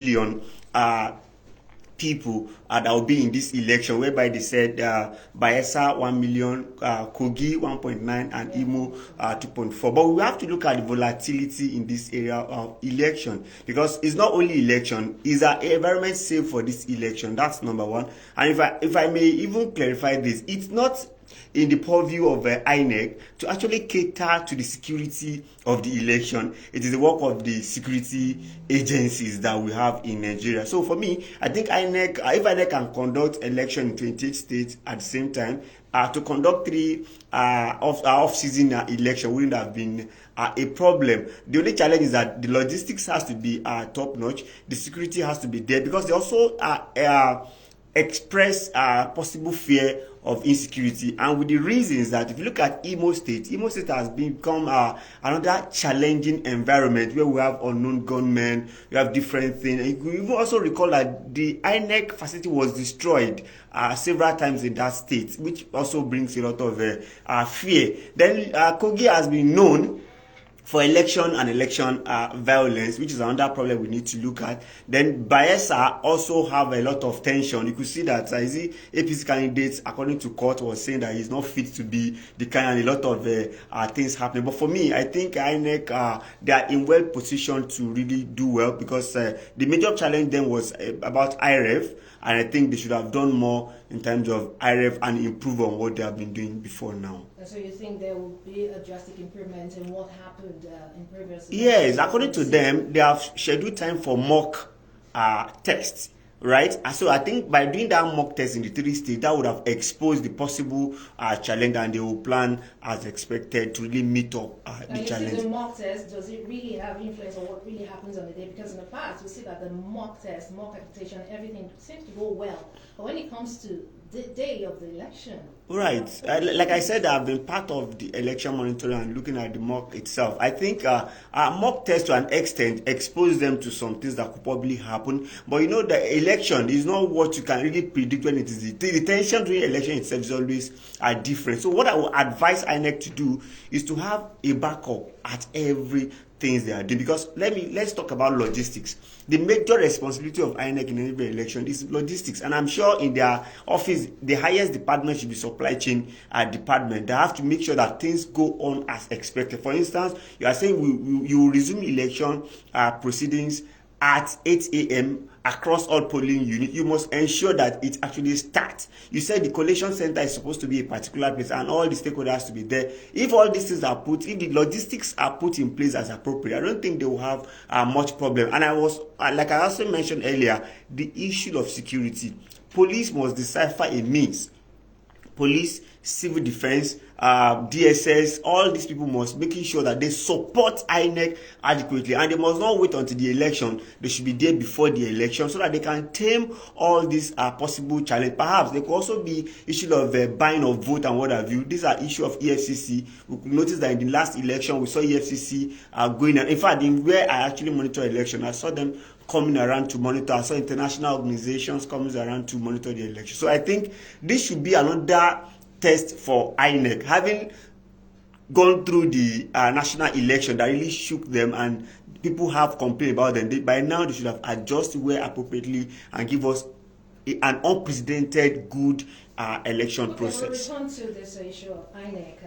million people that will be in this election, whereby they said Bayelsa 1 million, Kogi 1.9, and Imo 2.4. But we have to look at the volatility in this area of election, because it's not only election, is an environment safe for this election? That's number one. And if I may even clarify this, it's not in the purview of INEC to actually cater to the security of the election. It is the work of the security agencies that we have in Nigeria. So for me, I think INEC, if INEC can conduct election in 28 states at the same time, to conduct three off-season election wouldn't have been a problem. The only challenge is that the logistics has to be top-notch, the security has to be there, because they also express possible fear of insecurity, and with the reasons that if you look at Imo State has become another challenging environment where we have unknown gunmen, we have different things. And you even also recall that the INEC facility was destroyed several times in that state, which also brings a lot of fear. Then Kogi has been known for election and election violence, which is another problem we need to look at. Then Bayelsa also have a lot of tension. You could see that APC candidates, according to court, was saying that he's not fit to be the kind, and a lot of things happening. But for me, I think INEC, they are in well position to really do well, because the major challenge then was about IREF, and I think they should have done more in terms of IREF and improve on what they have been doing before now. So you think there will be a drastic improvement in what happened in previous elections? Yes, according to them, they have scheduled time for mock tests, right? So I think by doing that mock test in the 3 states, that would have exposed the possible challenge, and they will plan as expected to really meet up the challenge. The mock test, does it really have influence on what really happens on the day? Because in the past, we see that the mock test, mock agitation, everything seems to go well. But when it comes to the day of the election. Right. Like I said, I've been part of the election monitoring and looking at the mock itself. I think mock tests to an extent expose them to some things that could probably happen. But you know, the election is not what you can really predict when it is. The tension during election itself is always different. So what I would advise INEC to do is to have a backup at every things they are doing, because let's talk about logistics. The major responsibility of INEC in every election is logistics, and I'm sure in their office the highest department should be supply chain department. They have to make sure that things go on as expected. For instance, you are saying you will resume election proceedings at 8 a.m. across all polling units. You must ensure that it actually starts. You said the collation center is supposed to be a particular place and all the stakeholders to be there. If all these things are put, if the logistics are put in place as appropriate, I don't think they will have much problem. And I was, like I also mentioned earlier, the issue of security. Police must decipher a means. Police, civil defense, DSS, all these people must making sure that they support INEC adequately, and they must not wait until the election. They should be there before the election so that they can tame all these possible challenges. Perhaps there could also be issue of buying of vote and what have you. These are issue of EFCC. We could notice that in the last election we saw EFCC going. In fact, in where I actually monitor election, I saw them coming around to monitor. I saw international organizations coming around to monitor the election. So I think this should be another test for INEC, having gone through the national election that really shook them and people have complained about them. By now they should have adjusted where appropriately and give us an unprecedented good election process. We'll return to this issue of INEC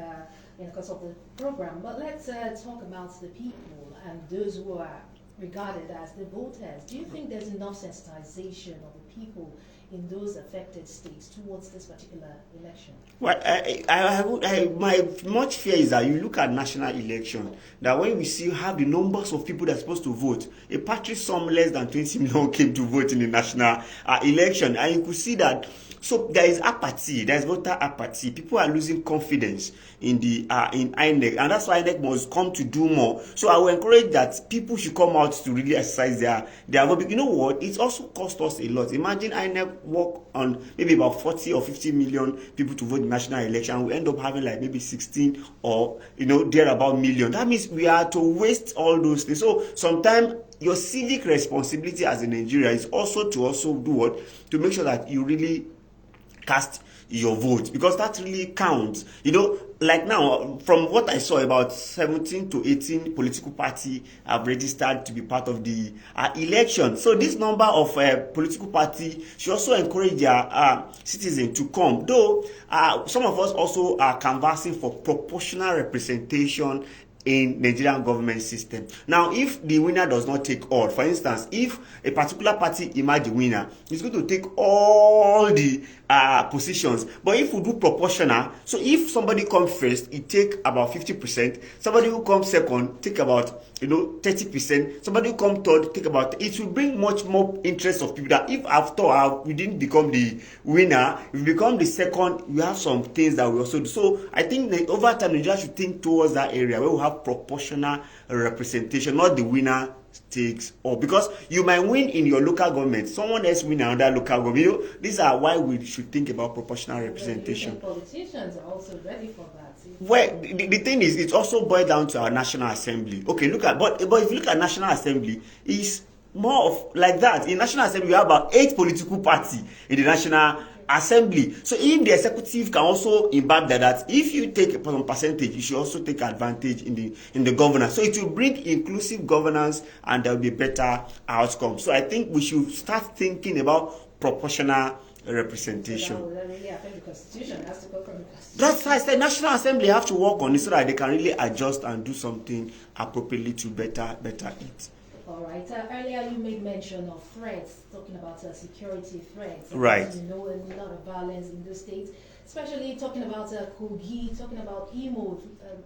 in the course of the program, but let's talk about the people and those who are regarded as the voters. Do you think there's enough sensitization of the people in those affected states towards this particular election? Well, my much fear is that you look at national election, that when we see how the numbers of people that are supposed to vote, a patchy sum less than 20 million came to vote in the national election, and you could see that. So there is apathy, there is voter apathy. People are losing confidence in the in INEC, and that's why INEC must come to do more. So I will encourage that people should come out to really exercise their vote. You know what? It's also cost us a lot. Imagine INEC work on maybe about 40 or 50 million people to vote in national election, and we end up having like maybe 16 or there about million. That means we are to waste all those things. So sometimes your civic responsibility as a Nigerian is also to do what? To make sure that you really cast your vote, because that really counts. Like now, from what I saw, about 17 to 18 political parties have registered to be part of the election. So this number of political parties should also encourage their citizens to come. Though some of us also are canvassing for proportional representation in Nigerian government system. Now, if the winner does not take all, for instance, if a particular party emerge the winner, it's going to take all the positions. But if we do proportional, so if somebody comes first, it take about 50%. Somebody who comes second take about 30%. Somebody who comes third take about. It will bring much more interest of people. That if after all we didn't become the winner, if we become the second, we have some things that we also do. So I think that over time Nigeria should think towards that area where we have proportional representation, not the winner takes all, because you might win in your local government, someone else win another local government. These are why we should think about proportional representation. Politicians are also ready for that. Well, the thing is, it also boils down to our National Assembly. Okay, but if you look at National Assembly, it's more of like that. In National Assembly, we have about 8 political parties in the National Assembly. So if the executive can also imbibe that if you take a some percentage, you should also take advantage in the governance. So it will bring inclusive governance, and there will be better outcome. So I think we should start thinking about proportional representation. So that really affect the constitution. It has to go from the constitution. That's why I said National Assembly have to work on it so that they can really adjust and do something appropriately to better it. All right. Earlier you made mention of threats, talking about security threats. Right. A lot of violence in the states, especially talking about Kogi, talking about Imo.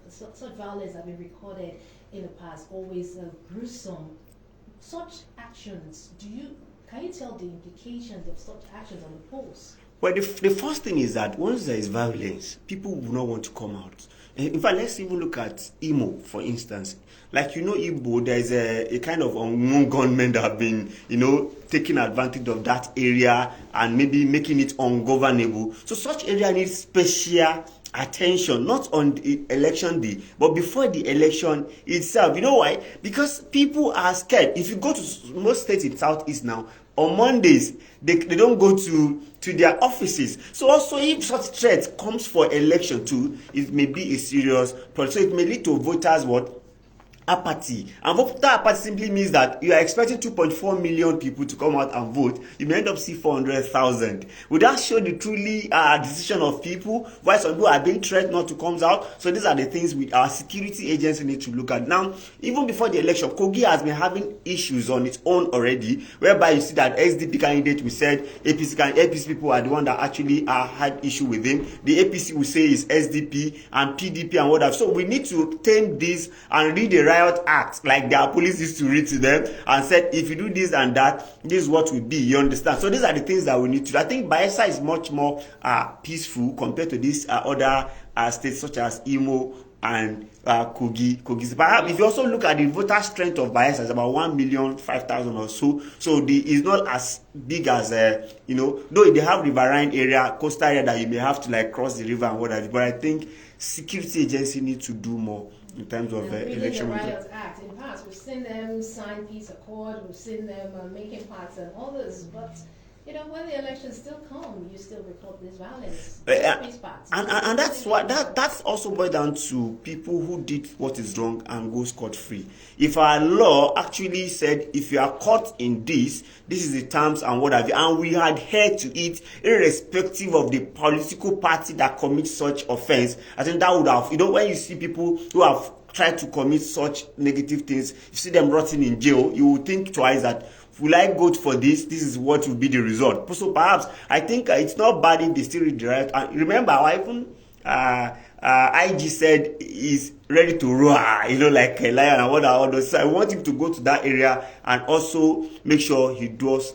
Such violence have been recorded in the past, always gruesome. Such actions, can you tell the implications of such actions on the polls? Well, the first thing is that once there is violence, people will not want to come out. In fact, let's even look at Imo, for instance. Like, Igbo, there is a kind of unknown gunmen that have been, taking advantage of that area and maybe making it ungovernable. So such area needs special attention, not on the election day, but before the election itself. You know why? Because people are scared. If you go to most states in Southeast now, on Mondays, they don't go to their offices. So also, if such threat comes for election too, it may be a serious problem. So it may lead to voters apathy. And voter apathy simply means that you are expecting 2.4 million people to come out and vote. You may end up seeing 400,000. Would that show the truly decision of people? Why some people are being threatened not to come out? So these are the things our security agency need to look at. Now, even before the election, Kogi has been having issues on its own already, whereby you see that SDP candidate, we said APC people are the one that actually had issue with him. The APC will say is SDP and PDP and whatever. So we need to tame this and read the riot act like their police used to read to them and said, if you do this and that, this is what will be. You understand? So these are the things that we need to do. I think Bayelsa is much more peaceful compared to these other states such as Imo and Kogi. Perhaps if you also look at the voter strength of Bayelsa, it's about 1,005,000 or so. So it's not as big as though they have riverine area, coastal area that you may have to cross the river and whatever. But I think security agency need to do more in terms of election. The Riot Act. In the past, we've seen them sign peace accord, we've seen them making parts and all this, but when the elections still come, you still record this violence. And that's what that's also boiled down to people who did what is wrong and go scot-free. If our law actually said, if you are caught in this is the terms and what have you, and we adhere to it, irrespective of the political party that commits such offense, I think that would have, when you see people who have tried to commit such negative things, you see them rotting in jail, you will think twice that, will I go for this? This is what will be the result. So perhaps I think it's not bad if they still read the right. And remember, even IG said he's ready to roar, like a lion and what are those. So I want him to go to that area and also make sure he does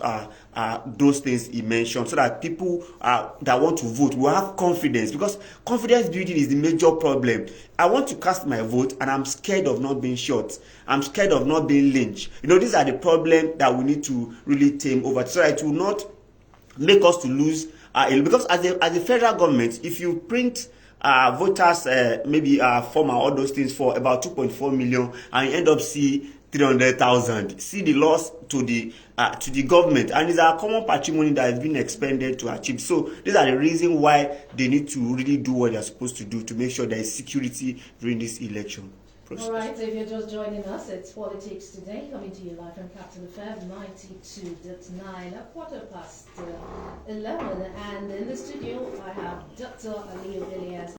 those things he mentioned, so that people that want to vote will have confidence, because confidence building is the major problem. I want to cast my vote and I'm scared of not being shot. I'm scared of not being lynched. These are the problems that we need to really tame over, so that it will not make us to lose. Because as a federal government, if you print voters maybe form all those things for about 2.4 million and you end up see 300,000. See the loss to the government, and it's our common patrimony that has been expended to achieve. So these are the reasons why they need to really do what they're supposed to do to make sure there is security during this election process. All right, if you're just joining us, it's Politics Today, coming to you live from Captain FM 92.9 at 11:15. And in the studio, I have Dr. Aliyu Elias.